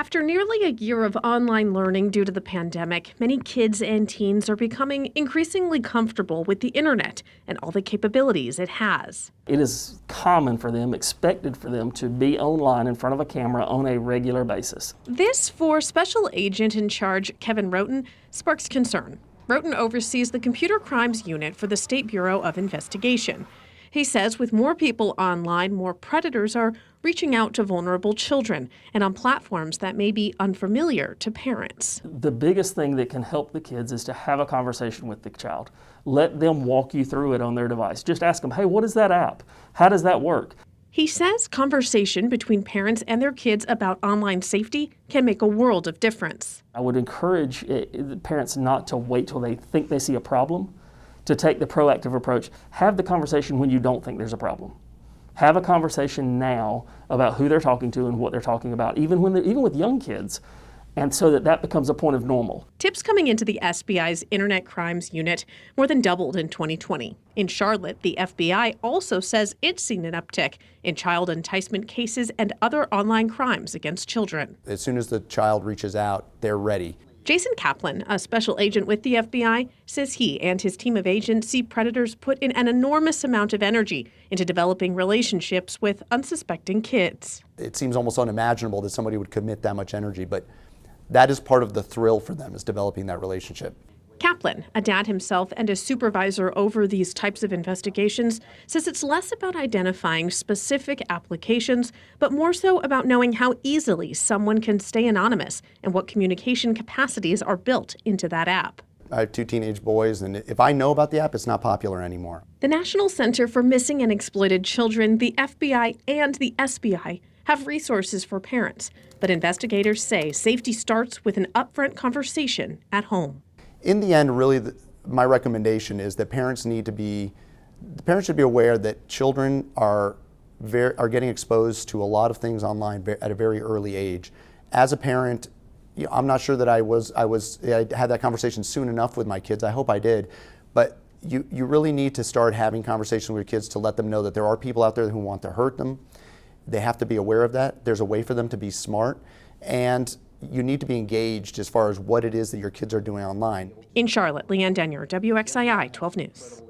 After nearly a year of online learning due to the pandemic, many kids and teens are becoming increasingly comfortable with the internet and all the capabilities it has. It is common for them, expected for them, to be online in front of a camera on a regular basis. This, for Special Agent in Charge Kevin Roten, sparks concern. Roten oversees the Computer Crimes Unit for the State Bureau of Investigation. He says with more people online, more predators are reaching out to vulnerable children and on platforms that may be unfamiliar to parents. The biggest thing that can help the kids is to have a conversation with the child. Let them walk you through it on their device. Just ask them, hey, what is that app? How does that work? He says conversation between parents and their kids about online safety can make a world of difference. I would encourage parents not to wait till they think they see a problem, to take the proactive approach. Have the conversation when you don't think there's a problem. Have a conversation now about who they're talking to and what they're talking about, even with young kids, and so that becomes a point of normal. Tips coming into the SBI's Internet Crimes Unit more than doubled in 2020. In Charlotte, the FBI also says it's seen an uptick in child enticement cases and other online crimes against children. As soon as the child reaches out, they're ready. Jason Kaplan, a special agent with the FBI, says he and his team of agents see predators put in an enormous amount of energy into developing relationships with unsuspecting kids. It seems almost unimaginable that somebody would commit that much energy, but that is part of the thrill for them, is developing that relationship. Kaplan, a dad himself and a supervisor over these types of investigations, says it's less about identifying specific applications, but more so about knowing how easily someone can stay anonymous and what communication capacities are built into that app. I have 2 teenage boys, and if I know about the app, it's not popular anymore. The National Center for Missing and Exploited Children, the FBI, and the SBI have resources for parents, but investigators say safety starts with an upfront conversation at home. In the end, really, my recommendation is that parents should be aware that children are getting exposed to a lot of things online at a very early age. As a parent, I'm not sure that I had that conversation soon enough with my kids. I hope I did, but you really need to start having conversations with your kids to let them know that there are people out there who want to hurt them. They have to be aware of that. There's a way for them to be smart, and you need to be engaged as far as what it is that your kids are doing online. In Charlotte, Leanne Denyer, WXII 12 News.